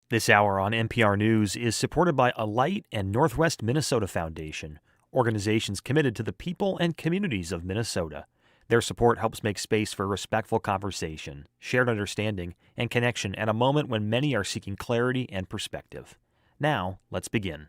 This hour on NPR News is supported by Alight and Northwest Minnesota Foundation, organizations committed to the people and communities of Minnesota. Their support helps make space for respectful conversation, shared understanding, and connection at a moment when many are seeking clarity and perspective. Now, let's begin.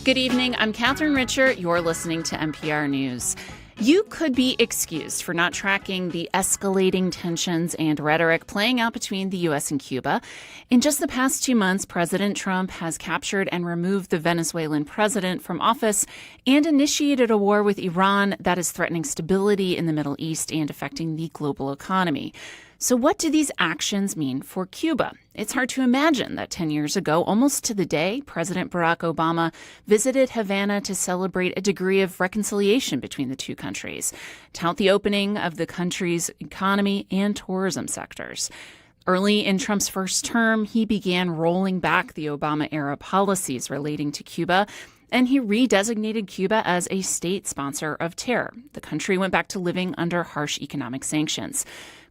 Good evening. I'm Catharine Richert. You're listening to NPR News. You could be excused for not tracking the escalating tensions and rhetoric playing out between the U.S. and Cuba. In just the past 2 months, President Trump has captured and removed the Venezuelan president from office and initiated a war with Iran that is threatening stability in the Middle East and affecting the global economy. So what do these actions mean for Cuba? It's hard to imagine that 10 years ago, almost to the day, President Barack Obama visited Havana to celebrate a degree of reconciliation between the two countries, tout the opening of the country's economy and tourism sectors. Early in Trump's first term, he began rolling back the Obama-era policies relating to Cuba, and he redesignated Cuba as a state sponsor of terror. The country went back to living under harsh economic sanctions.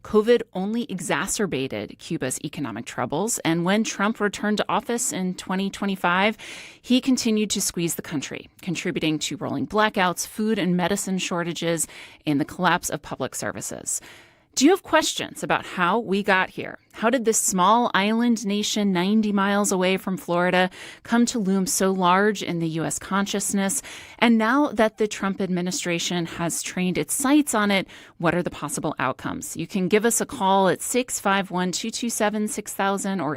COVID only exacerbated Cuba's economic troubles, and when Trump returned to office in 2025, he continued to squeeze the country, contributing to rolling blackouts, food and medicine shortages, and the collapse of public services. Do you have questions about how we got here? How did this small island nation 90 miles away from Florida come to loom so large in the U.S. consciousness? And now that the Trump administration has trained its sights on it, what are the possible outcomes? You can give us a call at 651-227-6000 or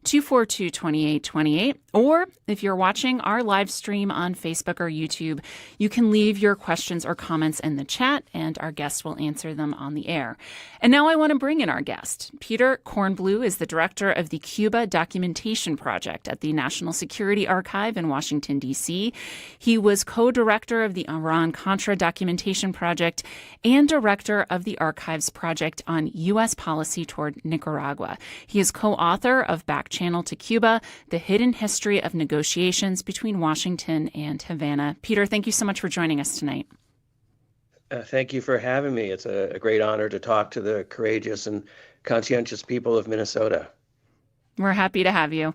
800-242-2828. Or if you're watching our live stream on Facebook or YouTube, you can leave your questions or comments in the chat, and our guest will answer them on the air. And now I want to bring in our guest. Peter Kornbluh is the director of the Cuba Documentation Project at the National Security Archive in Washington, D.C. He was co-director of the Iran-Contra Documentation Project and director of the Archives Project on U.S. policy toward Nicaragua. He is co-author of Back Channel to Cuba, The Hidden History of Negotiations Between Washington and Havana. Peter, thank you so much for joining us tonight. Thank you for having me. It's a great honor to talk to the courageous and conscientious people of Minnesota. We're happy to have you.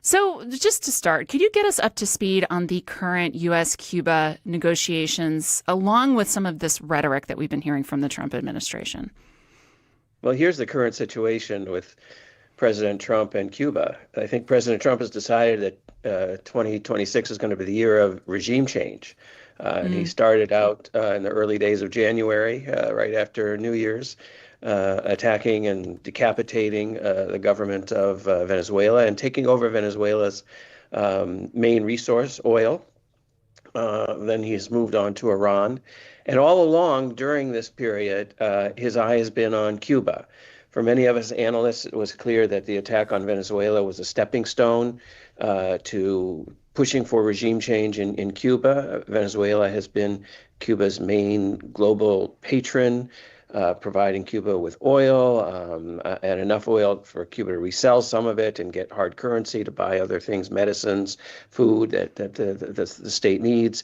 So just to start, could you get us up to speed on the current U.S.-Cuba negotiations, along with some of this rhetoric that we've been hearing from the Trump administration? Well, here's the current situation with President Trump and Cuba. I think President Trump has decided that 2026 is going to be the year of regime change. And he started out in the early days of January, right after New Year's, attacking and decapitating the government of Venezuela and taking over Venezuela's main resource, oil. Then he's moved on to Iran. And all along during this period, his eye has been on Cuba. For many of us analysts, it was clear that the attack on Venezuela was a stepping stone to pushing for regime change in Cuba. Venezuela has been Cuba's main global patron, providing Cuba with oil and enough oil for Cuba to resell some of it and get hard currency to buy other things, medicines, food that the state needs,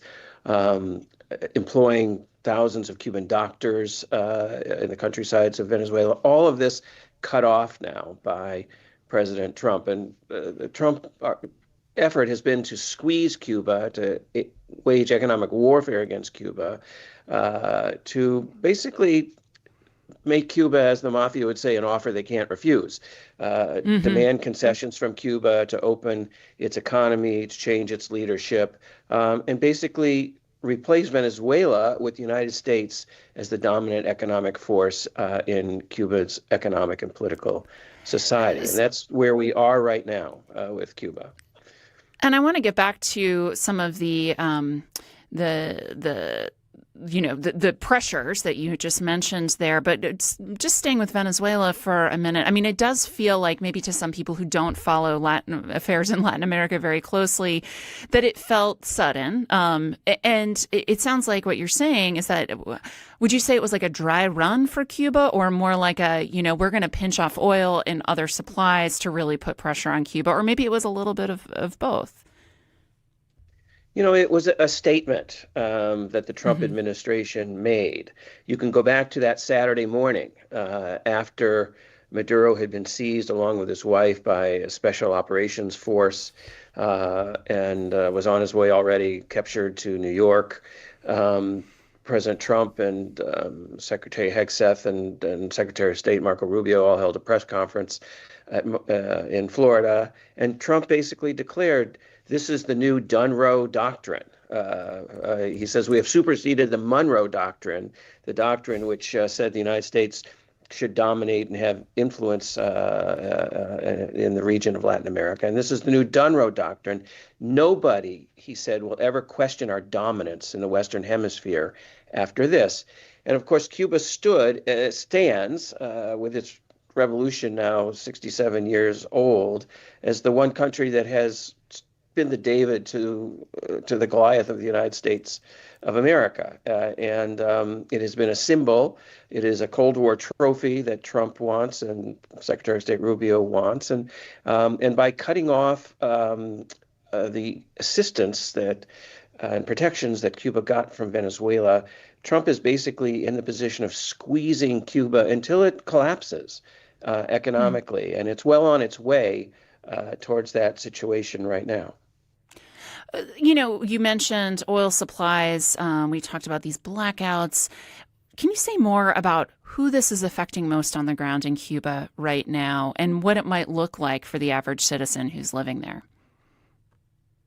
employing thousands of Cuban doctors in the countrysides of Venezuela. All of this cut off now by President Trump. And the Trump effort has been to squeeze Cuba, to wage economic warfare against Cuba, to basically make Cuba, as the mafia would say, an offer they can't refuse. Demand concessions from Cuba to open its economy, to change its leadership, and basically replace Venezuela with the United States as the dominant economic force in Cuba's economic and political society. And that's where we are right now with Cuba. And I want to get back to some of the pressures that you just mentioned there, but it's just staying with Venezuela for a minute. I mean, it does feel like maybe to some people who don't follow affairs in Latin America very closely, that it felt sudden. And it sounds like what you're saying is that, would you say it was like a dry run for Cuba, or more like we're going to pinch off oil and other supplies to really put pressure on Cuba, or maybe it was a little bit of both? It was a statement that the Trump Hmm. administration made. You can go back to that Saturday morning after Maduro had been seized along with his wife by a special operations force and was on his way already, captured to New York. Um, President Trump and Secretary Hegseth and Secretary of State Marco Rubio all held a press conference in Florida, and Trump basically declared this is the new Dunroe Doctrine. He says we have superseded the Monroe Doctrine, the doctrine which said the United States should dominate and have influence in the region of Latin America. And this is the new Dunroe Doctrine. Nobody, he said, will ever question our dominance in the Western Hemisphere after this. And of course, Cuba stands with its revolution now 67 years old as the one country that has been the David to the Goliath of the United States of America, and it has been a symbol. It is a Cold War trophy that Trump wants and Secretary of State Rubio wants, and by cutting off the assistance that and protections that Cuba got from Venezuela, Trump is basically in the position of squeezing Cuba until it collapses economically, and it's well on its way towards that situation right now. You mentioned oil supplies. We talked about these blackouts. Can you say more about who this is affecting most on the ground in Cuba right now and what it might look like for the average citizen who's living there?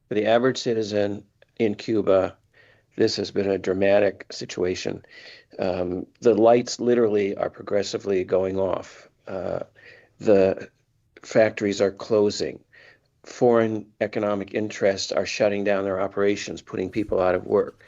For the average citizen in Cuba, this has been a dramatic situation. The lights literally are progressively going off. The factories are closing. Foreign economic interests are shutting down their operations, putting people out of work.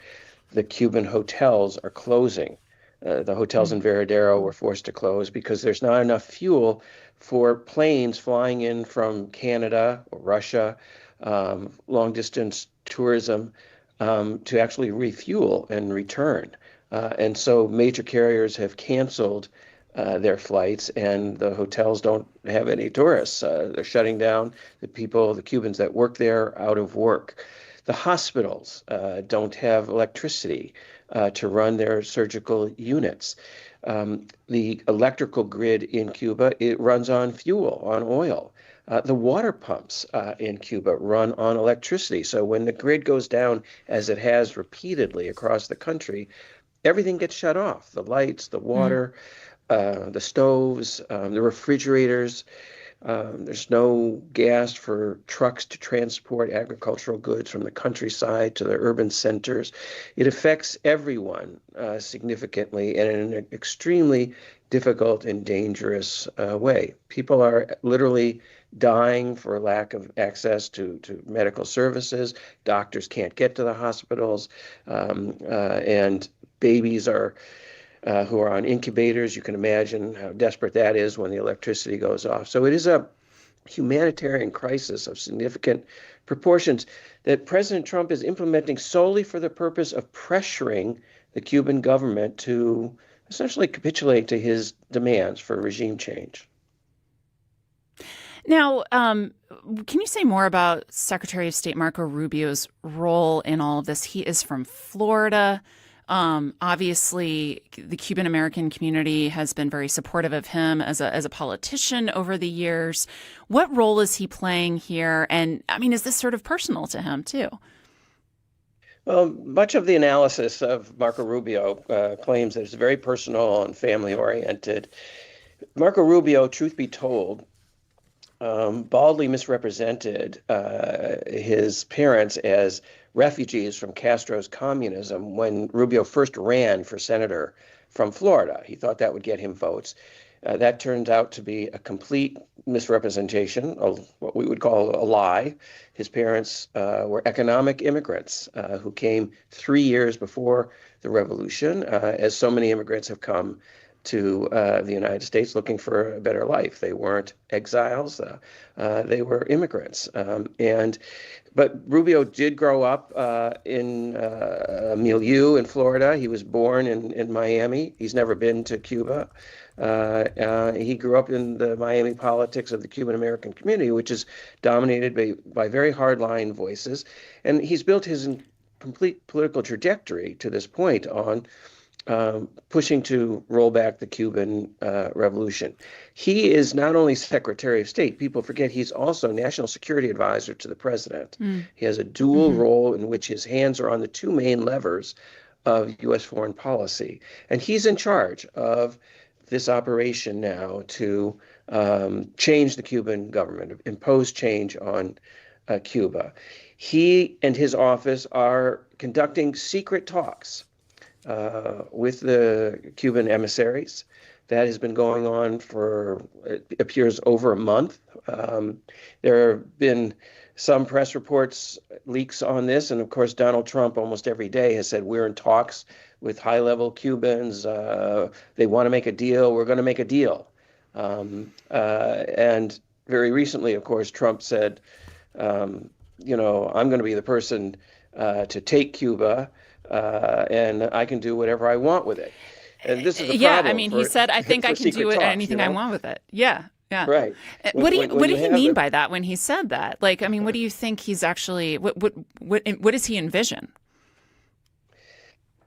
The Cuban hotels are closing. The hotels in Veradero were forced to close because there's not enough fuel for planes flying in from Canada or Russia, long distance tourism, to actually refuel and return. And so major carriers have canceled their flights, and the hotels don't have any tourists. They're shutting down. The Cubans that work there, are out of work. The hospitals don't have electricity to run their surgical units. The electrical grid in Cuba, it runs on fuel, on oil. The water pumps in Cuba run on electricity. So when the grid goes down, as it has repeatedly across the country, everything gets shut off. The lights, the Mm. water, the stoves, the refrigerators. There's no gas for trucks to transport agricultural goods from the countryside to the urban centers. It affects everyone significantly and in an extremely difficult and dangerous way. People are literally dying for lack of access to medical services. Doctors can't get to the hospitals, and babies are who are on incubators. You can imagine how desperate that is when the electricity goes off. So it is a humanitarian crisis of significant proportions that President Trump is implementing solely for the purpose of pressuring the Cuban government to essentially capitulate to his demands for regime change. Now, can you say more about Secretary of State Marco Rubio's role in all of this? He is from Florida. Obviously, the Cuban American community has been very supportive of him as a politician over the years. What role is he playing here? And I mean, is this sort of personal to him too? Well, much of the analysis of Marco Rubio claims that it's very personal and family oriented. Marco Rubio, truth be told, baldly misrepresented his parents as refugees from Castro's communism when Rubio first ran for senator from Florida. He thought that would get him votes. That turned out to be a complete misrepresentation, of what we would call a lie. His parents were economic immigrants who came 3 years before the revolution, as so many immigrants have come to the United States looking for a better life. They weren't exiles. They were immigrants. But Rubio did grow up in a milieu in Florida. He was born in Miami. He's never been to Cuba. He grew up in the Miami politics of the Cuban American community, which is dominated by very hardline voices. And he's built his complete political trajectory to this point on pushing to roll back the Cuban Revolution. He is not only Secretary of State, people forget he's also National Security Advisor to the president. He has a dual role in which his hands are on the two main levers of U.S. foreign policy. And he's in charge of this operation now to change the Cuban government, impose change on Cuba. He and his office are conducting secret talks with the Cuban emissaries. That has been going on for, it appears, over a month. There have been some press reports, leaks on this, and of course Donald Trump almost every day has said, we're in talks with high-level Cubans. They want to make a deal. We're going to make a deal. And very recently, of course, Trump said, I'm going to be the person to take Cuba, and I can do whatever I want with it. And this is the problem. I mean, he said, I think I can do anything I want with it. Yeah. Right. What did he mean by that when he said that? Like, I mean, what do you think he's actually, what does he envision?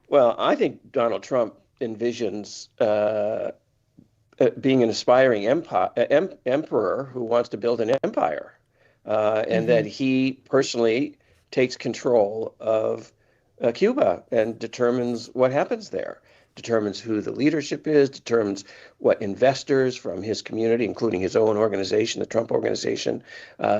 Well, I think Donald Trump envisions being an aspiring emperor who wants to build an empire, and that he personally takes control of Cuba and determines what happens there, determines who the leadership is, determines what investors from his community, including his own organization, the Trump Organization,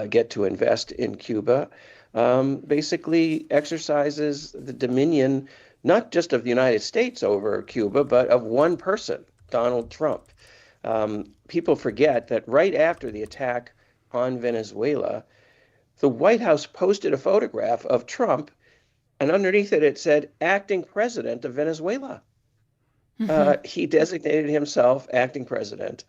get to invest in Cuba, basically exercises the dominion not just of the United States over Cuba, but of one person, Donald Trump. People forget that right after the attack on Venezuela, the White House posted a photograph of Trump, and underneath it said, acting president of Venezuela. He designated himself acting president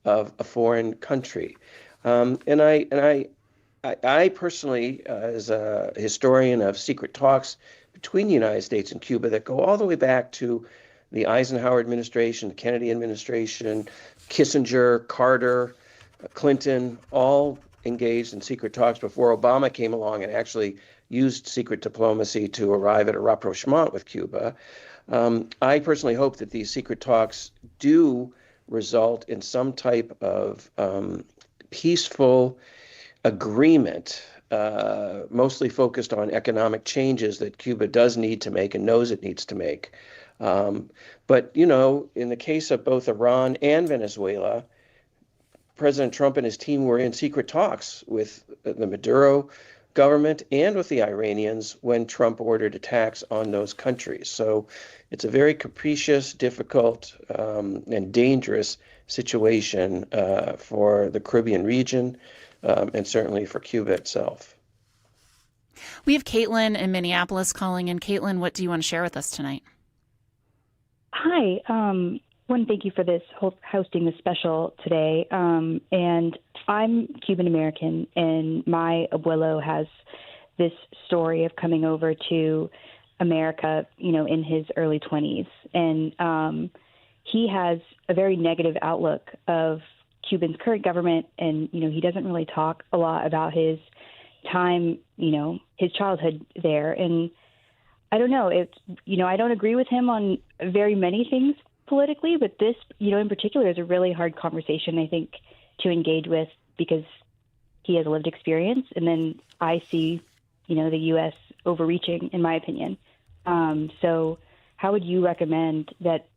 of a foreign country. And I personally, as a historian of secret talks between the United States and Cuba that go all the way back to the Eisenhower administration, the Kennedy administration, Kissinger, Carter, Clinton, all engaged in secret talks before Obama came along and actually used secret diplomacy to arrive at a rapprochement with Cuba. I personally hope that these secret talks do result in some type of peaceful agreement, mostly focused on economic changes that Cuba does need to make and knows it needs to make. But, in the case of both Iran and Venezuela, President Trump and his team were in secret talks with the Maduro government and with the Iranians when Trump ordered attacks on those countries. So it's a very capricious, difficult, and dangerous situation for the Caribbean region, and certainly for Cuba itself. We have Caitlin in Minneapolis calling in. Caitlin, what do you want to share with us tonight? Hi. One, thank you for this hosting the special today. And I'm Cuban American, and my abuelo has this story of coming over to America, in his early 20s. And he has a very negative outlook of Cuba's current government. And, he doesn't really talk a lot about his time, his childhood there. And I don't know, I don't agree with him on very many things politically, but this, in particular is a really hard conversation, I think, to engage with because he has a lived experience. And then I see, the U.S. overreaching, in my opinion. So how would you recommend that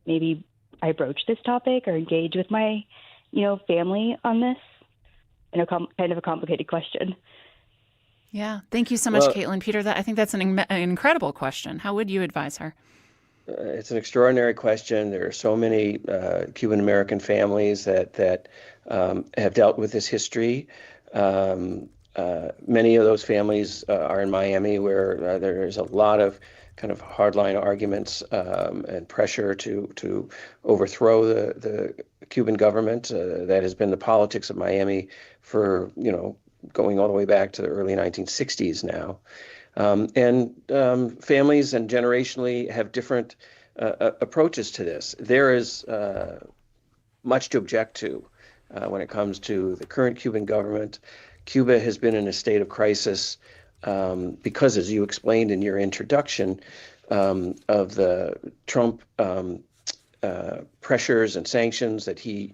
maybe I broach this topic or engage with my, family on this? Kind of a complicated question. Yeah. Thank you so much, Caitlin. Peter, I think that's an incredible question. How would you advise her? It's an extraordinary question. There are so many Cuban American families that have dealt with this history. Many of those families are in Miami, where there's a lot of kind of hardline arguments and pressure to overthrow the Cuban government. That has been the politics of Miami for, going all the way back to the early 1960s now. And families and generationally have different approaches to this. There is much to object to when it comes to the current Cuban government. Cuba has been in a state of crisis because, as you explained in your introduction, of the Trump pressures and sanctions that he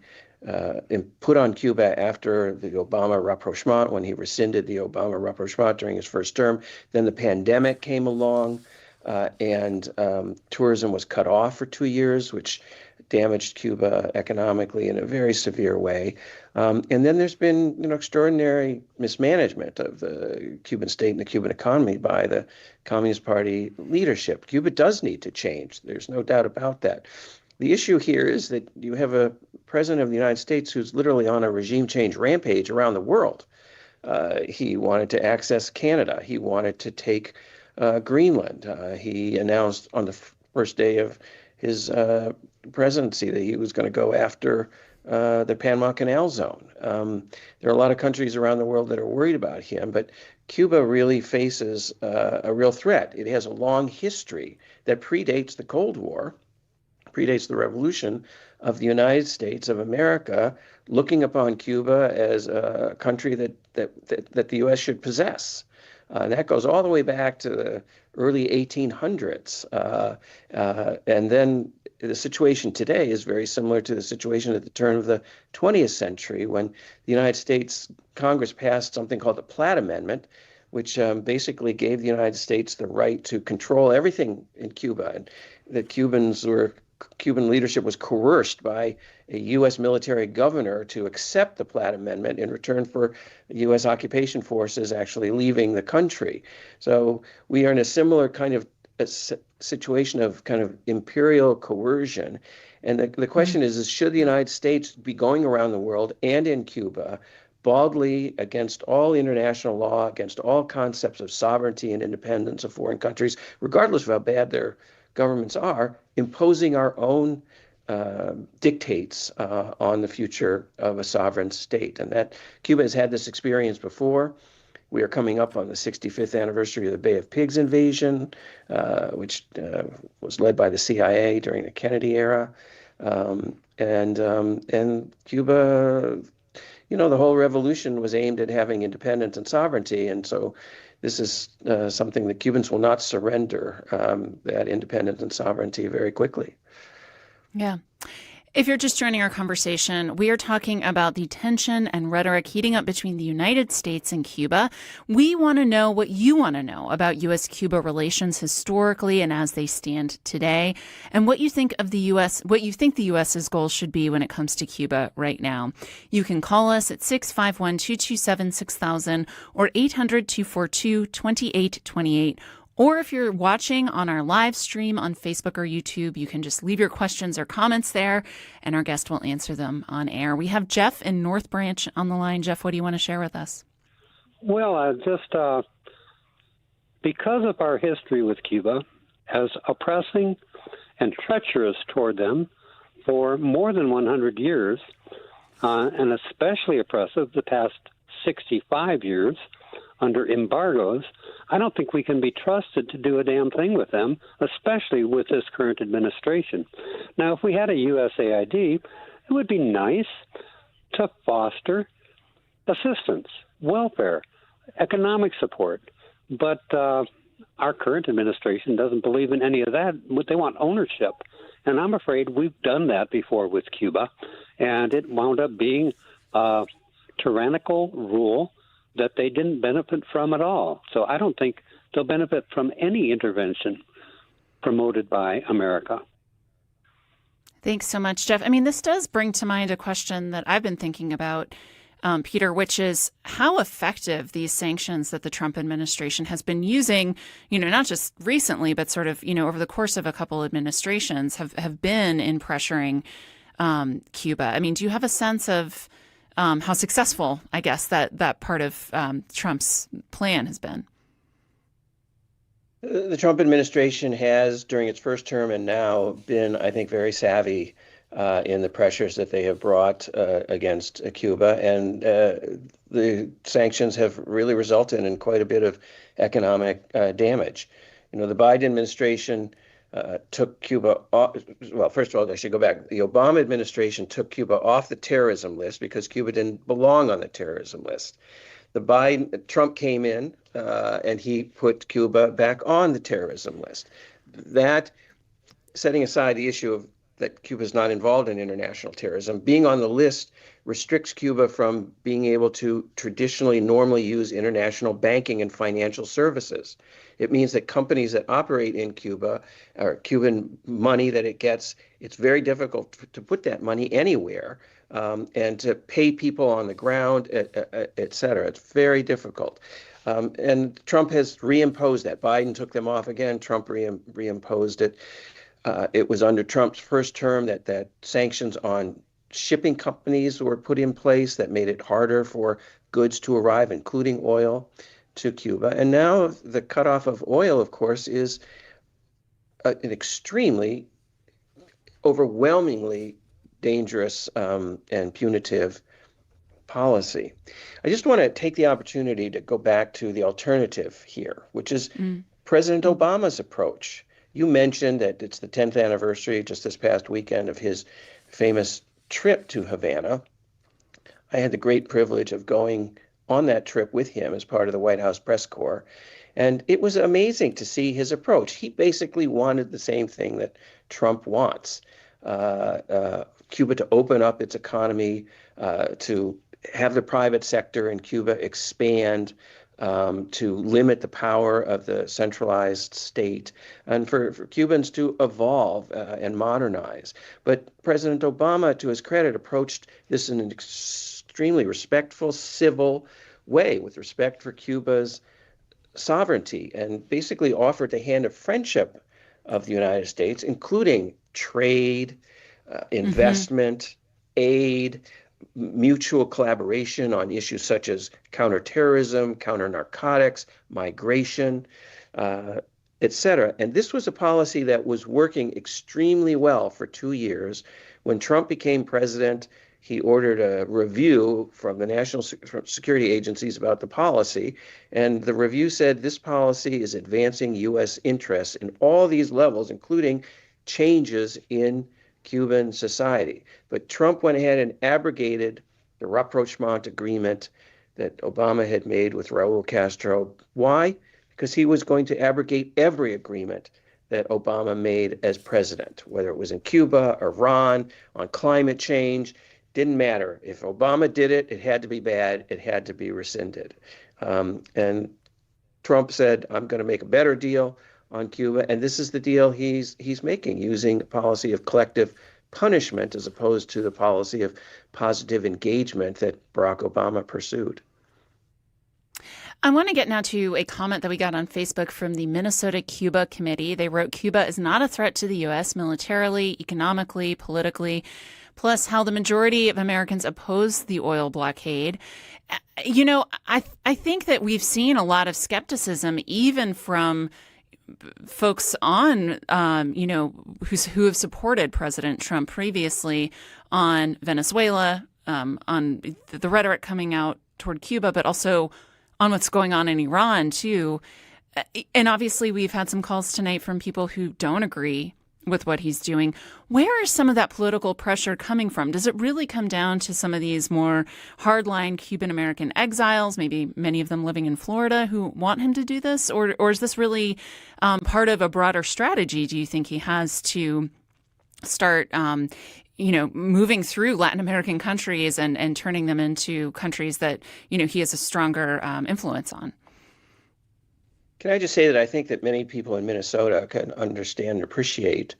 put on Cuba after the Obama rapprochement, when he rescinded the Obama rapprochement during his first term. Then the pandemic came along, and tourism was cut off for 2 years, which damaged Cuba economically in a very severe way. And then there's been, extraordinary mismanagement of the Cuban state and the Cuban economy by the Communist Party leadership. Cuba does need to change. There's no doubt about that. The issue here is that you have a president of the United States who's literally on a regime change rampage around the world. He wanted to access Canada. He wanted to take Greenland. He announced on the first day of his presidency that he was going to go after the Panama Canal Zone. There are a lot of countries around the world that are worried about him, but Cuba really faces a real threat. It has a long history that predates the Cold War, predates the revolution, of the United States of America looking upon Cuba as a country that the U.S. should possess. And that goes all the way back to the early 1800s. And then the situation today is very similar to the situation at the turn of the 20th century, when the United States Congress passed something called the Platt Amendment, which basically gave the United States the right to control everything in Cuba. And the Cuban leadership was coerced by a U.S. military governor to accept the Platt Amendment in return for U.S. occupation forces actually leaving the country. So we are in a similar kind of situation of kind of imperial coercion. And the question is should the United States be going around the world and in Cuba baldly against all international law, against all concepts of sovereignty and independence of foreign countries, regardless of how bad their governments are, imposing our own dictates on the future of a sovereign state? And that Cuba has had this experience before. We are coming up on the 65th anniversary of the Bay of Pigs invasion, which was led by the CIA during the Kennedy era. And Cuba, the whole revolution was aimed at having independence and sovereignty. And so this is something that Cubans will not surrender, that independence and sovereignty, very quickly. Yeah. If you're just joining our conversation, we are talking about the tension and rhetoric heating up between the United States and Cuba. We want to know what you want to know about U.S.-Cuba relations historically and as they stand today, and what you think of the U.S., what you think the U.S.'s goals should be when it comes to Cuba right now. You can call us at 651-227-6000 or 800-242-2828. Or if you're watching on our live stream on Facebook or YouTube, you can just leave your questions or comments there, and our guest will answer them on air. We have Jeff in North Branch on the line. Jeff, what do you want to share with us? Well, because of our history with Cuba as oppressing and treacherous toward them for more than 100 years, and especially oppressive the past 65 years, under embargoes, I don't think we can be trusted to do a damn thing with them, especially with this current administration. Now, if we had a USAID, it would be nice to foster assistance, welfare, economic support. But our current administration doesn't believe in any of that. They want ownership. And I'm afraid we've done that before with Cuba, and it wound up being a tyrannical rule that they didn't benefit from at all. So I don't think they'll benefit from any intervention promoted by America. Thanks so much, Jeff. I mean, this does bring to mind a question that I've been thinking about, Peter, which is how effective these sanctions that the Trump administration has been using, not just recently, but sort of, over the course of a couple administrations have been in pressuring Cuba. I mean, do you have a sense of how successful, I guess, that part of Trump's plan has been? The Trump administration has, during its first term and now, been, I think, very savvy in the pressures that they have brought against Cuba. And the sanctions have really resulted in quite a bit of economic damage. The Biden administration took Cuba off. Well, first of all, I should go back. The Obama administration took Cuba off the terrorism list because Cuba didn't belong on the terrorism list. Trump came in and he put Cuba back on the terrorism list. That, setting aside the issue of that Cuba is not involved in international terrorism, being on the list restricts Cuba from being able to normally use international banking and financial services. It means that companies that operate in Cuba, or Cuban money that it gets, it's very difficult to put that money anywhere. And to pay people on the ground, et cetera. It's very difficult. And Trump has reimposed that. Biden took them off again. Trump reimposed it. It was under Trump's first term that sanctions on shipping companies were put in place that made it harder for goods to arrive, including oil, to Cuba. And now the cutoff of oil, of course, is an extremely, overwhelmingly dangerous and punitive policy. I just want to take the opportunity to go back to the alternative here, which is President Obama's approach. You mentioned that it's the 10th anniversary just this past weekend of his famous trip to Havana. I had the great privilege of going on that trip with him as part of the White House press corps. And it was amazing to see his approach. He basically wanted the same thing that Trump wants. Cuba to open up its economy, to have the private sector in Cuba expand, to limit the power of the centralized state, and for Cubans to evolve and modernize. But President Obama, to his credit, approached this in an extremely respectful, civil way, with respect for Cuba's sovereignty, and basically offered the hand of friendship of the United States, including trade, investment, aid, mutual collaboration on issues such as counterterrorism, counter-narcotics, migration, et cetera. And this was a policy that was working extremely well for 2 years. When Trump became president, he ordered a review from the national security agencies about the policy. And the review said this policy is advancing U.S. interests in all these levels, including changes in Cuban society. But Trump went ahead and abrogated the rapprochement agreement that Obama had made with Raul Castro. Why? Because he was going to abrogate every agreement that Obama made as president, whether it was in Cuba, Iran, on climate change. Didn't matter. If Obama did it, it had to be bad. It had to be rescinded. And Trump said, I'm going to make a better deal on Cuba. And this is the deal he's making, using a policy of collective punishment as opposed to the policy of positive engagement that Barack Obama pursued. I want to get now to a comment that we got on Facebook from the Minnesota-Cuba Committee. They wrote, Cuba is not a threat to the U.S. militarily, economically, politically, plus how the majority of Americans oppose the oil blockade. You know, I think that we've seen a lot of skepticism, even from folks on, who have supported President Trump previously on Venezuela, on the rhetoric coming out toward Cuba, but also on what's going on in Iran, too. And obviously, we've had some calls tonight from people who don't agree with what he's doing. Where is some of that political pressure coming from? Does it really come down to some of these more hardline Cuban-American exiles, maybe many of them living in Florida, who want him to do this? Or is this really part of a broader strategy, do you think he has, to start moving through Latin American countries and turning them into countries that, he has a stronger influence on? Can I just say that I think that many people in Minnesota can understand and appreciate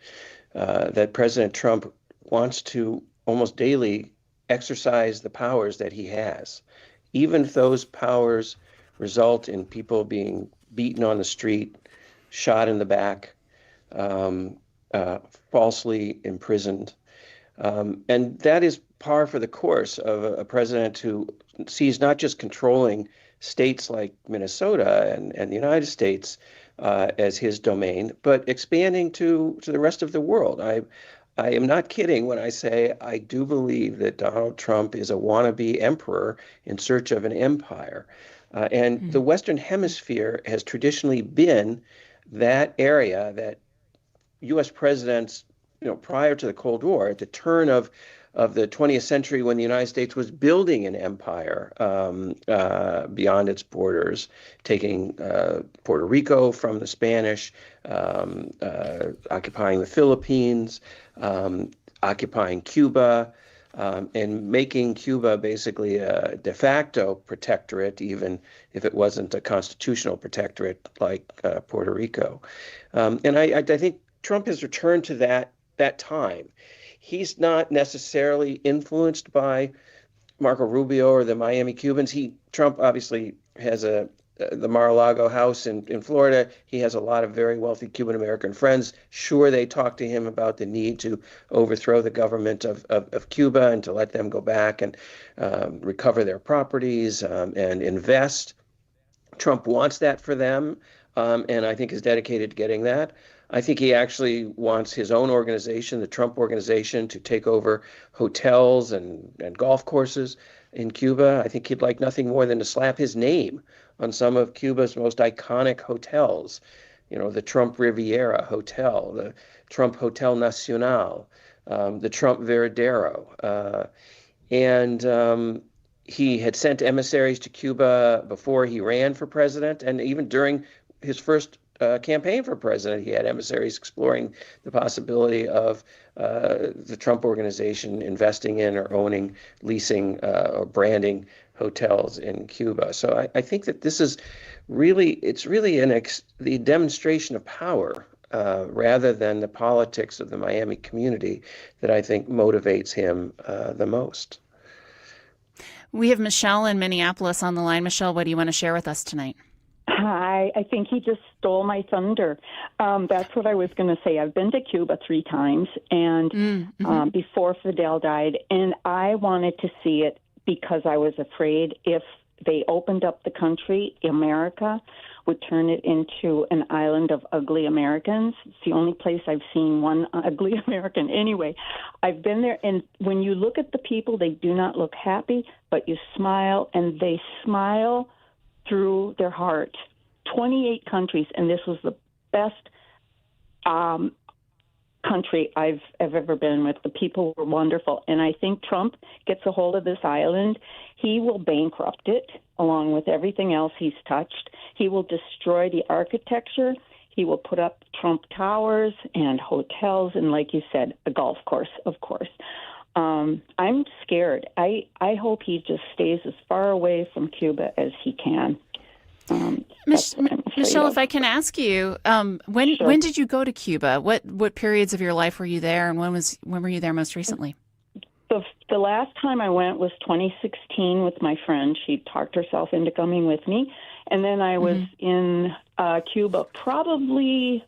that President Trump wants to almost daily exercise the powers that he has, even if those powers result in people being beaten on the street, shot in the back, falsely imprisoned. And that is par for the course of a president who sees not just controlling states like Minnesota and the United States, as his domain, but expanding to the rest of the world. I am not kidding when I say I do believe that Donald Trump is a wannabe emperor in search of an empire. And the Western Hemisphere has traditionally been that area that U.S. presidents, prior to the Cold War, at the turn of the 20th century, when the United States was building an empire beyond its borders, taking Puerto Rico from the Spanish, occupying the Philippines, occupying Cuba, and making Cuba basically a de facto protectorate, even if it wasn't a constitutional protectorate like Puerto Rico. And I think Trump has returned to that time. He's not necessarily influenced by Marco Rubio or the Miami Cubans. Trump obviously has the Mar-a-Lago house in Florida. He has a lot of very wealthy Cuban American friends. Sure, they talk to him about the need to overthrow the government of Cuba and to let them go back and recover their properties and invest. Trump wants that for them, and I think is dedicated to getting that. I think he actually wants his own organization, the Trump Organization, to take over hotels and golf courses in Cuba. I think he'd like nothing more than to slap his name on some of Cuba's most iconic hotels. The Trump Riviera Hotel, the Trump Hotel Nacional, the Trump Veradero. And he had sent emissaries to Cuba before he ran for president, and even during his first campaign for president, he had emissaries exploring the possibility of the Trump Organization investing in or owning, leasing, or branding hotels in Cuba. So I think that this is really the demonstration of power rather than the politics of the Miami community that I think motivates him the most. We have Michelle in Minneapolis on the line. Michelle, what do you want to share with us tonight? Hi, I think he just stole my thunder. That's what I was going to say. I've been to Cuba 3 times, and before Fidel died, and I wanted to see it because I was afraid if they opened up the country, America would turn it into an island of ugly Americans. It's the only place I've seen one ugly American. Anyway, I've been there, and when you look at the people, they do not look happy, but you smile, and they smile through their heart. 28 countries, and this was the best country I've ever been with. The people were wonderful, and I think Trump gets a hold of this island. He will bankrupt it along with everything else he's touched. He will destroy the architecture. He will put up Trump Towers and hotels and, like you said, a golf course, of course. I'm scared. I hope he just stays as far away from Cuba as he can. Michelle, if I can ask you, when did you go to Cuba? What periods of your life were you there, and when were you there most recently? The last time I went was 2016 with my friend. She talked herself into coming with me, and then I was in Cuba probably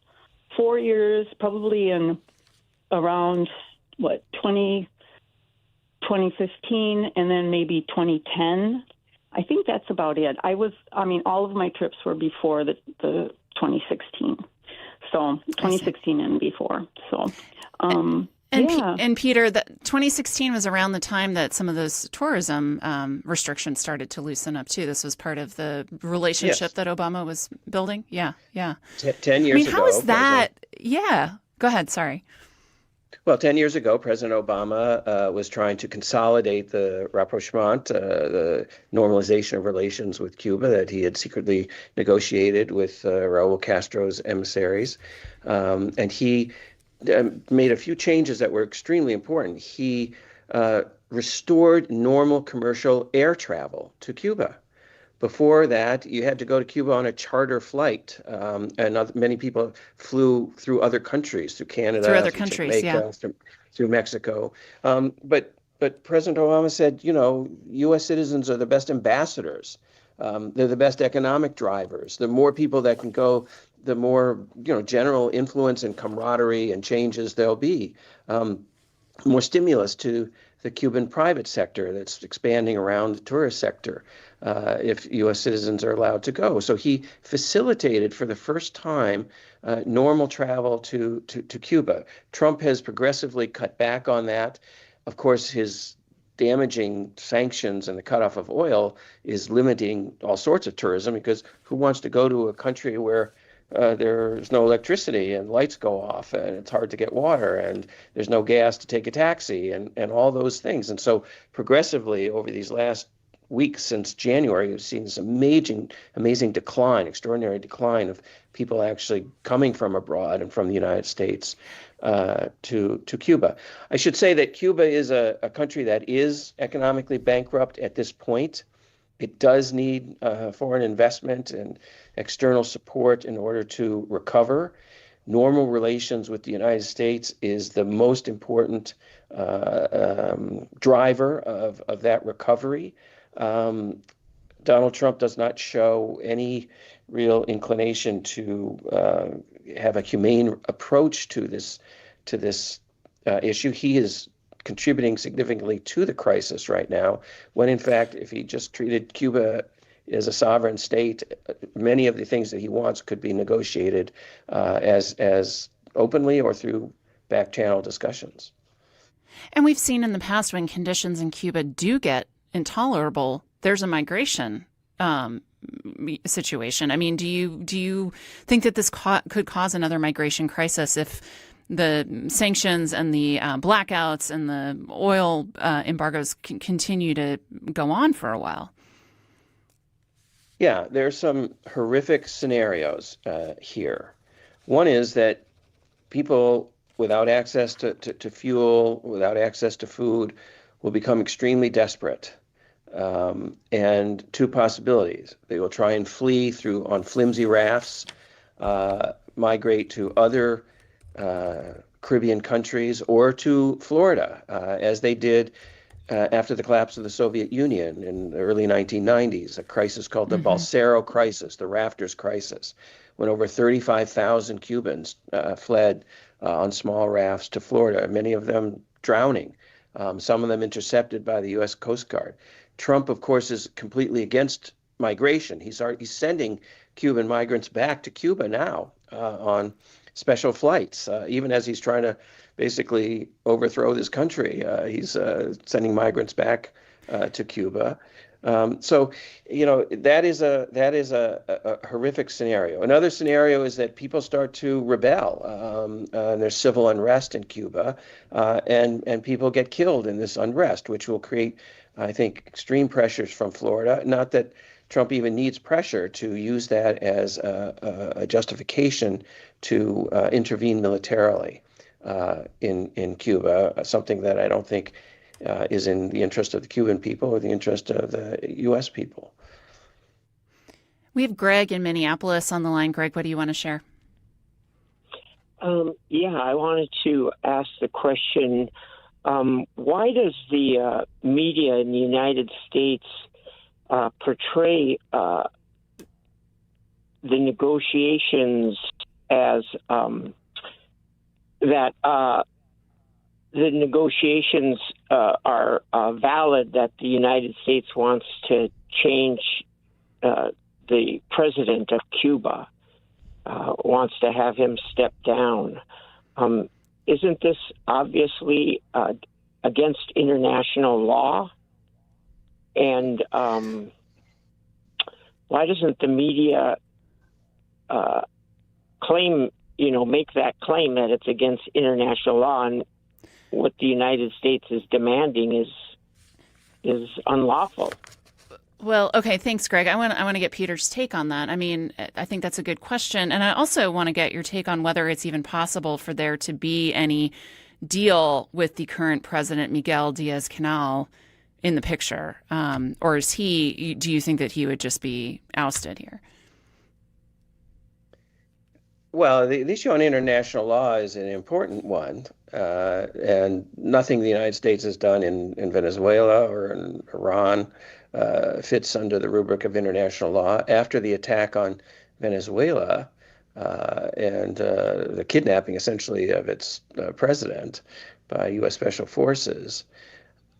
4 years, probably in around 2015, and then maybe 2010. I think that's about it. All of my trips were before the 2016. So 2016 and before. So, And Peter, that 2016 was around the time that some of those tourism restrictions started to loosen up too. This was part of the relationship that Obama was building. Yeah. 10 years ago. How is that? Yeah. Go ahead. Sorry. Well, 10 years ago, President Obama was trying to consolidate the rapprochement, the normalization of relations with Cuba that he had secretly negotiated with Raul Castro's emissaries. And he made a few changes that were extremely important. He restored normal commercial air travel to Cuba. Before that, you had to go to Cuba on a charter flight, and many people flew through other countries, through Canada, Jamaica, through Mexico. But President Obama said, U.S. citizens are the best ambassadors. They're the best economic drivers. The more people that can go, the more general influence and camaraderie and changes there'll be. more stimulus to the Cuban private sector that's expanding around the tourist sector if U.S. citizens are allowed to go. So he facilitated for the first time normal travel to Cuba. Trump has progressively cut back on that. Of course, his damaging sanctions and the cutoff of oil is limiting all sorts of tourism, because who wants to go to a country where there's no electricity and lights go off and it's hard to get water and there's no gas to take a taxi and all those things. And so progressively over these last weeks since January, we've seen this amazing decline, extraordinary decline of people actually coming from abroad and from the United States to Cuba. I should say that Cuba is a country that is economically bankrupt at this point. It does need foreign investment and external support in order to recover. Normal relations with the United States is the most important driver of that recovery. Donald Trump does not show any real inclination to have a humane approach to this issue. He is contributing significantly to the crisis right now, when in fact, if he just treated Cuba as a sovereign state, many of the things that he wants could be negotiated as openly or through back channel discussions. And we've seen in the past when conditions in Cuba do get intolerable, there's a migration situation. I mean, do you think that this could cause another migration crisis if the sanctions and the blackouts and the oil embargoes continue to go on for a while? Yeah, there's some horrific scenarios here. One is that people without access to fuel, without access to food, will become extremely desperate. And two possibilities. They will try and flee on flimsy rafts, migrate to other Caribbean countries or to Florida, as they did after the collapse of the Soviet Union in the early 1990s, a crisis called the Balsero crisis, the rafters crisis, when over 35,000 Cubans fled on small rafts to Florida, many of them drowning, some of them intercepted by the U.S. Coast Guard. Trump, of course, is completely against migration. He's sending Cuban migrants back to Cuba now on special flights, even as he's trying to basically overthrow this country. He's sending migrants back to Cuba. So, that is a horrific scenario. Another scenario is that people start to rebel. There's civil unrest in Cuba, and people get killed in this unrest, which will create, I think, extreme pressures from Florida. Not that Trump even needs pressure to use that as a justification to intervene militarily in Cuba, something that I don't think is in the interest of the Cuban people or the interest of the U.S. people. We have Greg in Minneapolis on the line. Greg, what do you want to share? I wanted to ask the question, why does the media in the United States portray the negotiations as that the negotiations are valid, that the United States wants to change the president of Cuba, wants to have him step down? Isn't this obviously against international law? And why doesn't the media make that claim that it's against international law, and what the United States is demanding is unlawful? Well, okay, thanks, Greg. I want to get Peter's take on that. I mean, I think that's a good question, and I also want to get your take on whether it's even possible for there to be any deal with the current president, Miguel Diaz-Canel, in the picture, or do you think that he would just be ousted here? Well, the issue on international law is an important one, and nothing the United States has done in Venezuela or in Iran fits under the rubric of international law. After the attack on Venezuela and the kidnapping, essentially, of its president, by U.S. Special Forces,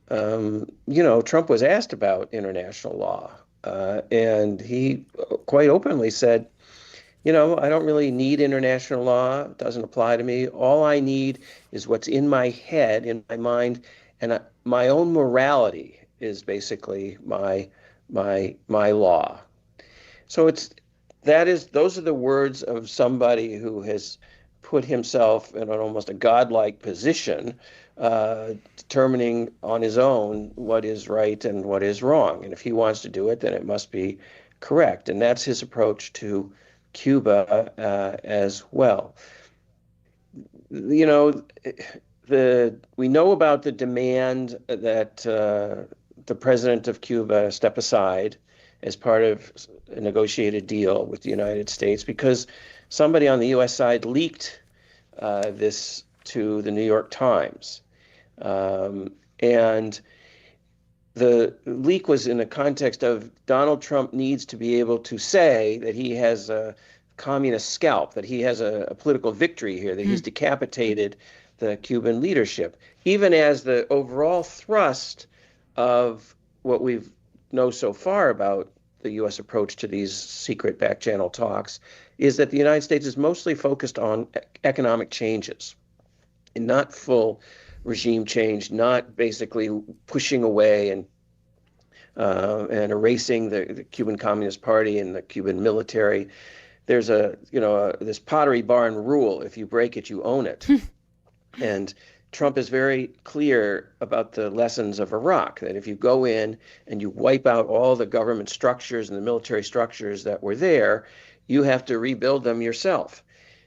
Trump was asked about international law, and he quite openly said, I don't really need international law. It doesn't apply to me. All I need is what's in my head, in my mind, and my own morality is basically my law. So those are the words of somebody who has put himself in almost a godlike position, determining on his own what is right and what is wrong. And if he wants to do it, then it must be correct. And that's his approach to Cuba as well. We know about the demand that the president of Cuba step aside as part of a negotiated deal with the United States, because somebody on the U.S. side leaked this to the New York Times. And the leak was in the context of Donald Trump needs to be able to say that he has a communist scalp, that he has a political victory here, that he's decapitated the Cuban leadership, even as the overall thrust of what we know so far about the U.S. approach to these secret back channel talks is that the United States is mostly focused on economic changes and not full regime change, not basically pushing away and erasing the Cuban Communist Party and the Cuban military. There's this Pottery Barn rule: if you break it, you own it. And Trump is very clear about the lessons of Iraq, that if you go in and you wipe out all the government structures and the military structures that were there, you have to rebuild them yourself.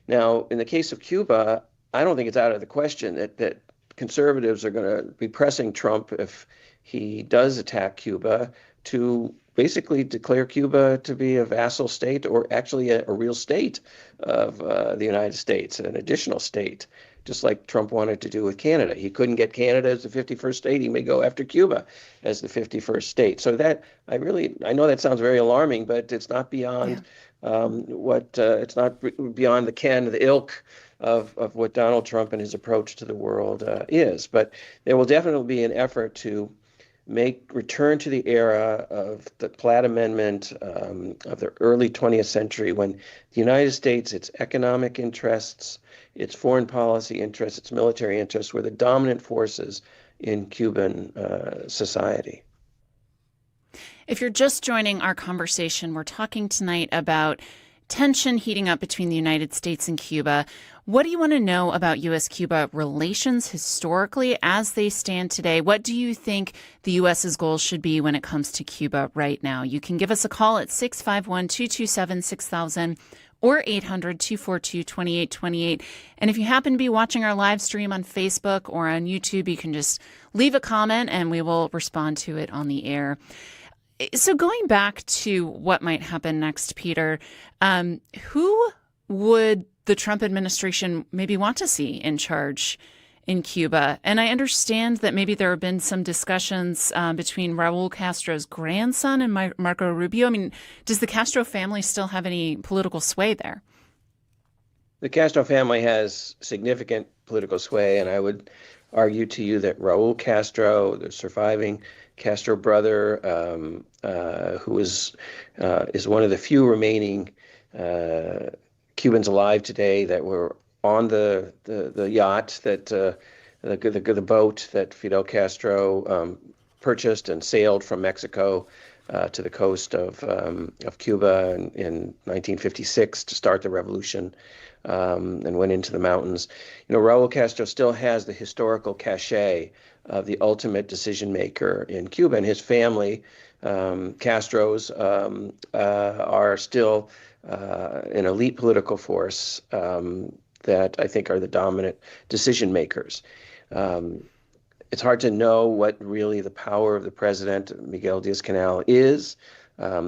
Now, in the case of Cuba, I don't think it's out of the question that conservatives are going to be pressing Trump, if he does attack Cuba, to basically declare Cuba to be a vassal state, or actually a real state of the United States, an additional state, just like Trump wanted to do with Canada. He couldn't get Canada as the 51st state. He may go after Cuba as the 51st state. So that I know that sounds very alarming, but it's not beyond it's not beyond the ken, the ilk of what Donald Trump and his approach to the world is. But there will definitely be an effort to return to the era of the Platt Amendment of the early 20th century, when the United States, its economic interests, its foreign policy interests, its military interests were the dominant forces in Cuban society. If you're just joining our conversation, we're talking tonight about tension heating up between the United States and Cuba. What do you want to know about U.S.-Cuba relations historically as they stand today? What do you think the U.S.'s goals should be when it comes to Cuba right now? You can give us a call at 651-227-6000 or 800-242-2828. And if you happen to be watching our live stream on Facebook or on YouTube, you can just leave a comment and we will respond to it on the air. So going back to what might happen next, Peter, who would the Trump administration maybe want to see in charge in Cuba? And I understand that maybe there have been some discussions between Raul Castro's grandson and Marco Rubio. I mean, does the Castro family still have any political sway there? The Castro family has significant political sway, and I would argue to you that Raul Castro, the surviving Castro brother, who is one of the few remaining Cubans alive today that were on the yacht, that the boat that Fidel Castro purchased and sailed from Mexico to the coast of Cuba in 1956 to start the revolution, and went into the mountains. Raul Castro still has the historical cachet of the ultimate decision maker in Cuba, and his family, Castros, are still an elite political force that I think are the dominant decision makers. It's hard to know what really the power of the president, Miguel Diaz-Canel, is.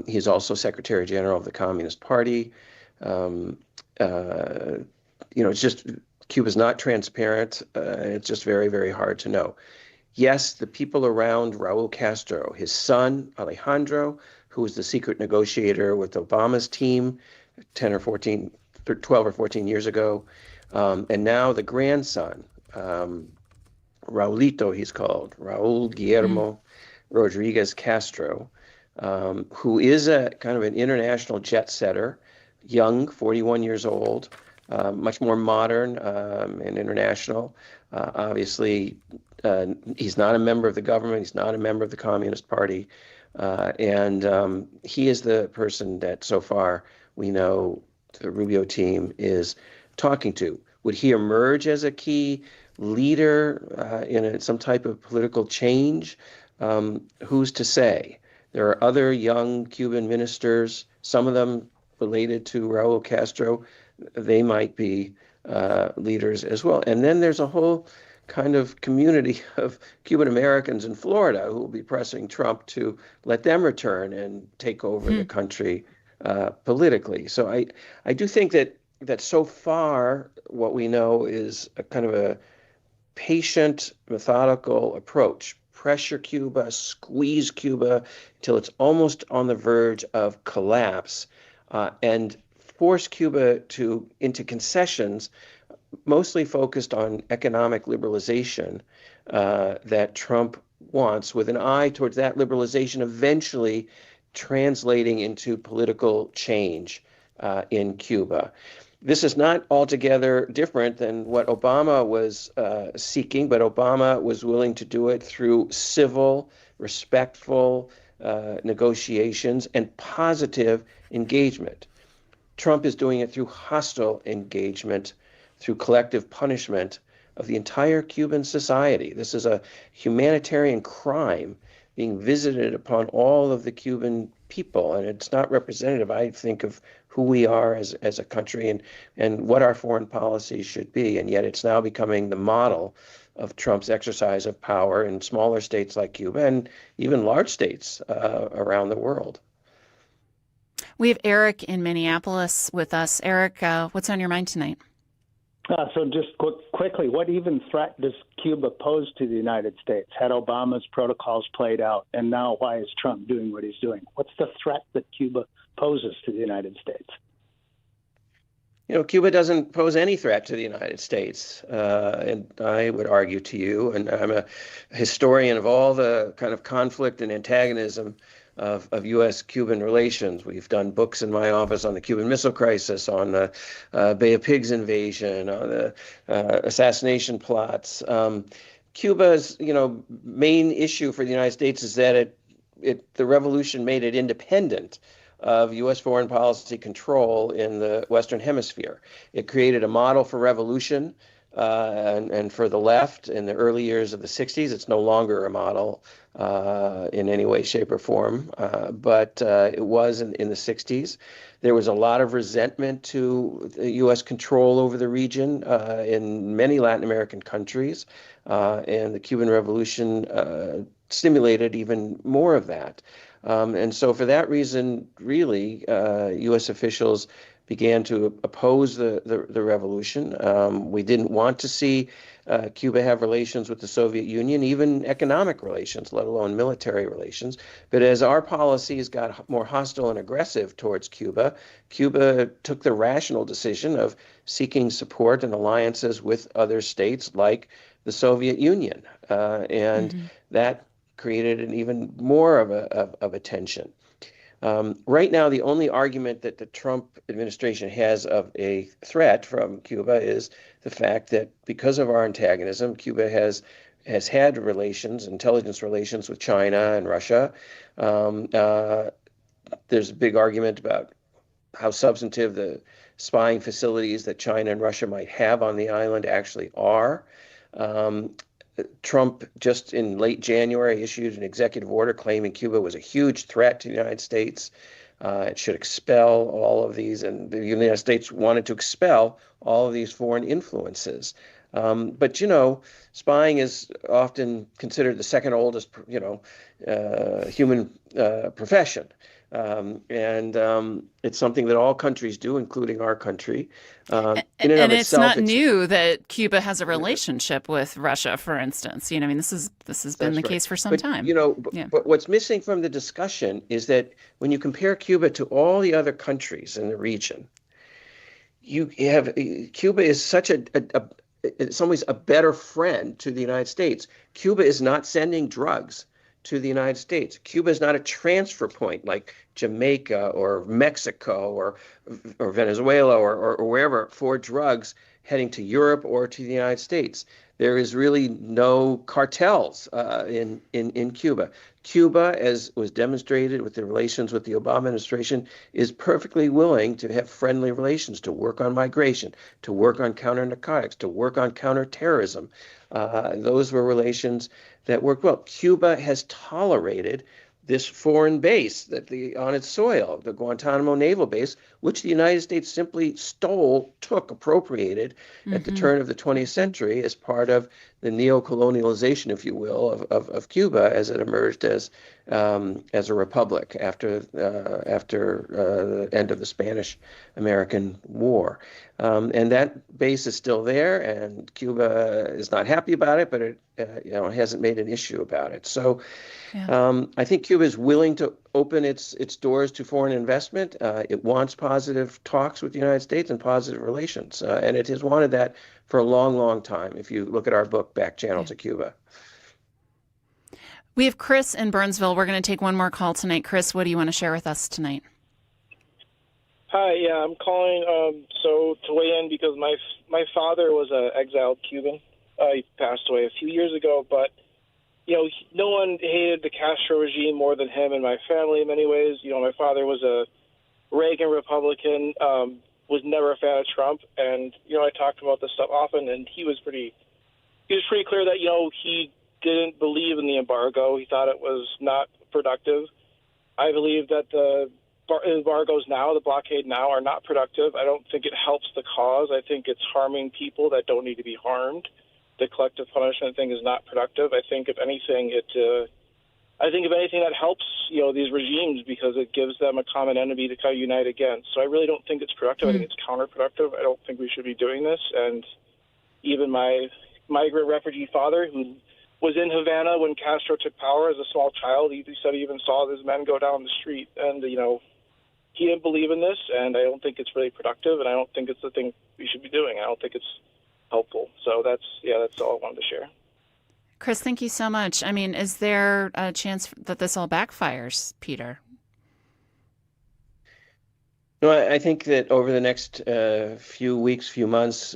He's also Secretary General of the Communist Party. It's just, Cuba's not transparent. It's just very, very hard to know. Yes, the people around Raul Castro, his son, Alejandro, who was the secret negotiator with Obama's team 12 or 14 years ago, and now the grandson, Raulito, he's called, Raul Guillermo Rodriguez Castro, who is a kind of an international jet setter, young, 41 years old, much more modern and international. Obviously, he's not a member of the government. He's not a member of the Communist Party. And he is the person that so far we know the Rubio team is talking to. Would he emerge as a key leader in some type of political change? Who's to say? There are other young Cuban ministers, some of them related to Raul Castro. They might be leaders as well. And then there's a whole kind of community of Cuban Americans in Florida who will be pressing Trump to let them return and take over the country politically. So I do think that so far what we know is a kind of a patient, methodical approach. Pressure Cuba, squeeze Cuba till it's almost on the verge of collapse, and force Cuba into concessions, mostly focused on economic liberalization that Trump wants, with an eye towards that liberalization eventually translating into political change in Cuba. This is not altogether different than what Obama was seeking, but Obama was willing to do it through civil, respectful negotiations and positive engagement. Trump is doing it through hostile engagement, through collective punishment of the entire Cuban society. This is a humanitarian crime being visited upon all of the Cuban people, and it's not representative, I think, of who we are as a country and what our foreign policy should be. And yet it's now becoming the model of Trump's exercise of power in smaller states like Cuba and even large states around the world. We have Eric in Minneapolis with us. Eric, what's on your mind tonight? So just quickly, what even threat does Cuba pose to the United States? Had Obama's protocols played out, and now why is Trump doing what he's doing? What's the threat that Cuba poses to the United States? Cuba doesn't pose any threat to the United States. And I would argue to you, and I'm a historian of all the kind of conflict and antagonism of U.S.-Cuban relations. We've done books in my office on the Cuban Missile Crisis, on the Bay of Pigs invasion, on the assassination plots. Cuba's, main issue for the United States is that the revolution made it independent of U.S. foreign policy control in the Western Hemisphere. It created a model for revolution, and for the left in the early years of the 60s. It's no longer a model in any way, shape, or form, but it was in the 60s. There was a lot of resentment to U.S. control over the region in many Latin American countries, and the Cuban Revolution stimulated even more of that. And so for that reason, really, U.S. officials began to oppose the revolution. We didn't want to see Cuba have relations with the Soviet Union, even economic relations, let alone military relations. But as our policies got more hostile and aggressive towards Cuba, Cuba took the rational decision of seeking support and alliances with other states like the Soviet Union. And that created an even more of a tension. Right now, the only argument that the Trump administration has of a threat from Cuba is the fact that because of our antagonism, Cuba has had relations, intelligence relations with China and Russia. There's a big argument about how substantive the spying facilities that China and Russia might have on the island actually are. Trump just in late January issued an executive order claiming Cuba was a huge threat to the United States. It should expel all of these, and the United States wanted to expel all of these foreign influences. But, spying is often considered the second oldest, human profession. It's something that all countries do, including our country. And it's not new that Cuba has a relationship with Russia, for instance. This has been the case for some time. But what's missing from the discussion is that when you compare Cuba to all the other countries in the region, Cuba is such in some ways a better friend to the United States. Cuba is not sending drugs to the United States. Cuba is not a transfer point like Jamaica or Mexico or Venezuela or wherever for drugs heading to Europe or to the United States. There is really no cartels in Cuba. Cuba, as was demonstrated with the relations with the Obama administration, is perfectly willing to have friendly relations, to work on migration, to work on counter-narcotics, to work on counterterrorism. Those were relations that worked well. Cuba has tolerated this foreign base on its soil, the Guantanamo naval base, which the United States simply stole, appropriated at the turn of the 20th century as part of the neo-colonialization, if you will, of Cuba as it emerged as a republic after the end of the Spanish-American War. And that base is still there, and Cuba is not happy about it, but it hasn't made an issue about it. So I think Cuba is willing to open its doors to foreign investment. It wants positive talks with the United States and positive relations, and it has wanted that for a long, long time. If you look at our book, Back Channel to Cuba. We have Chris in Burnsville. We're going to take one more call tonight. Chris, what do you want to share with us tonight? Hi, yeah, I'm calling to weigh in because my father was an exiled Cuban. He passed away a few years ago, but no one hated the Castro regime more than him and my family in many ways. My father was a Reagan Republican, was never a fan of Trump, and I talked about this stuff often, and he was pretty clear that he didn't believe in the embargo. He thought it was not productive. I believe that the embargoes now, the blockade now, are not productive. I don't think it helps the cause. I think it's harming people that don't need to be harmed. The collective punishment thing is not productive. I think if anything, that helps these regimes because it gives them a common enemy to kind of unite against. So I really don't think it's productive. I think it's counterproductive. I don't think we should be doing this. And even my migrant refugee father, who was in Havana when Castro took power as a small child, he said he even saw his men go down the street, and he didn't believe in this, and I don't think it's really productive, and I don't think it's the thing we should be doing. I don't think it's helpful. So that's all I wanted to share. Chris, thank you so much. I mean, is there a chance that this all backfires, Peter? No, I think that over the next few weeks, few months,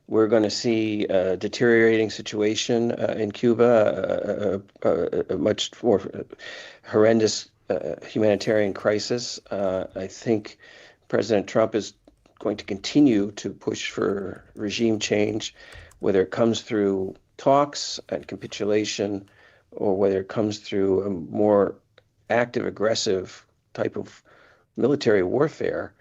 we're going to see a deteriorating situation in Cuba, a much more horrendous humanitarian crisis. I think President Trump is going to continue to push for regime change, whether it comes through talks and capitulation or whether it comes through a more active, aggressive type of military warfare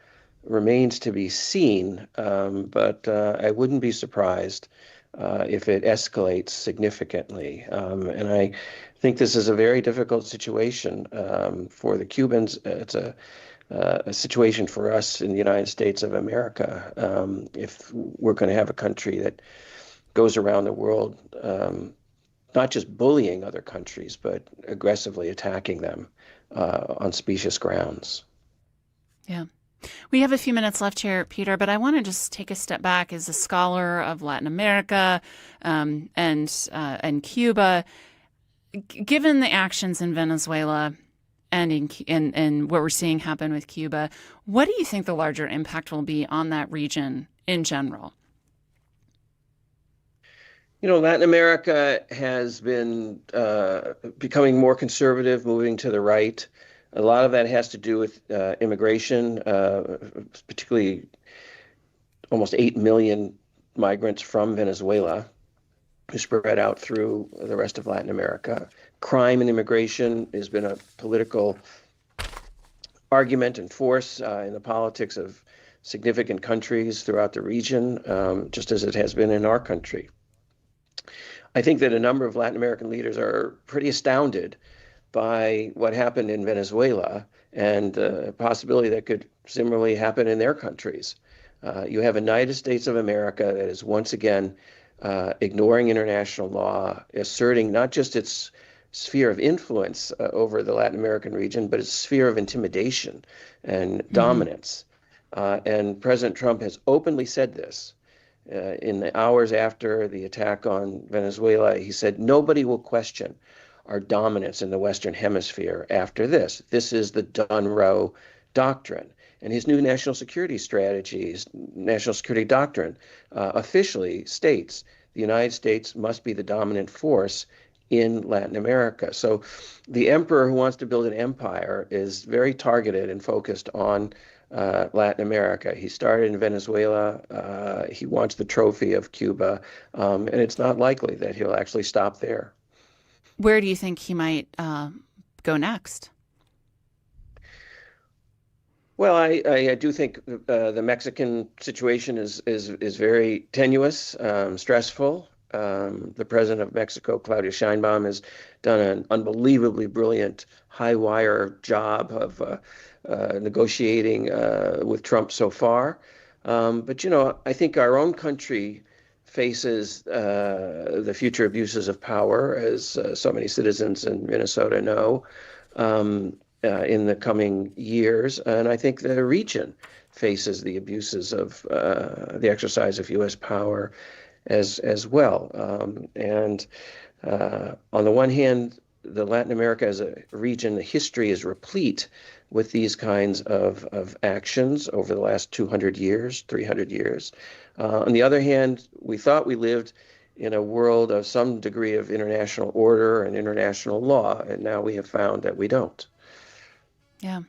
remains to be seen. But I wouldn't be surprised if it escalates significantly. And I think this is a very difficult situation for the Cubans. It's a situation for us in the United States of America. If we're going to have a country that goes around the world, not just bullying other countries, but aggressively attacking them on specious grounds. Yeah. We have a few minutes left here, Peter, but I want to just take a step back as a scholar of Latin America and Cuba. Given the actions in Venezuela and in what we're seeing happen with Cuba, what do you think the larger impact will be on that region in general? Latin America has been becoming more conservative, moving to the right. A lot of that has to do with immigration, particularly almost 8 million migrants from Venezuela who spread out through the rest of Latin America. Crime and immigration has been a political argument and force in the politics of significant countries throughout the region, just as it has been in our country. I think that a number of Latin American leaders are pretty astounded by what happened in Venezuela and the possibility that could similarly happen in their countries. You have a United States of America that is once again ignoring international law, asserting not just its sphere of influence over the Latin American region, but its sphere of intimidation and dominance. And President Trump has openly said this. in the hours after the attack on Venezuela, he said, nobody will question our dominance in the Western Hemisphere after this. This is the Dunroe Doctrine. And his new national security strategies, national security doctrine, officially states the United States must be the dominant force in Latin America. So the emperor who wants to build an empire is very targeted and focused on Latin America. He started in Venezuela. He wants the trophy of Cuba, and it's not likely that he'll actually stop there. Where do you think he might go next? Well, I do think the Mexican situation is very tenuous, stressful. The president of Mexico, Claudia Sheinbaum, has done an unbelievably brilliant high-wire job of negotiating with Trump so far. But, I think our own country faces the future abuses of power, as so many citizens in Minnesota know, in the coming years. And I think the region faces the abuses of the exercise of U.S. power as well. And on the one hand, the Latin America as a region, the history is replete with these kinds of actions over the last 200 years, 300 years. On the other hand, we thought we lived in a world of some degree of international order and international law, and now we have found that we don't. Yeah.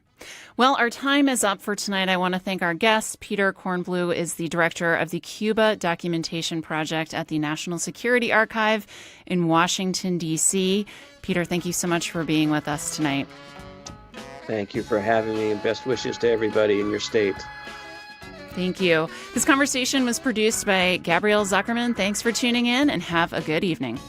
Well, our time is up for tonight. I want to thank our guest. Peter Kornbluh is the director of the Cuba Documentation Project at the National Security Archive in Washington, D.C. Peter, thank you so much for being with us tonight. Thank you for having me, and best wishes to everybody in your state. Thank you. This conversation was produced by Gabrielle Zuckerman. Thanks for tuning in, and have a good evening.